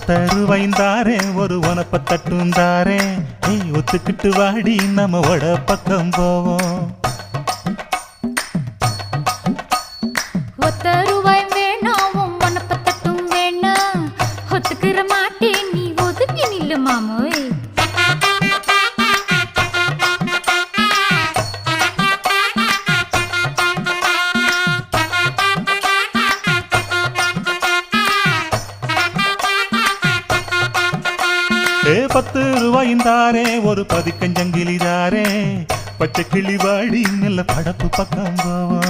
ஒத்தருவைந்தாரே ஒரு உனப்ப தட்டுந்தாரே ஒத்துக்கிட்டு வாடி நம்ம வட பக்கம் போவோம். ஒத்தருவாய் வேணாம் உனப்ப தட்டும் வேணாம் ஒத்துக்கிற மாட்டேன் நீ ஒதுங்கி நில்லு மாமோய். ₹10 ஒரு பதிக்கஞ்சங்கிலிதாரே பச்சை கிளி வாடி நல்ல படப்பு பக்கம் போவோம்.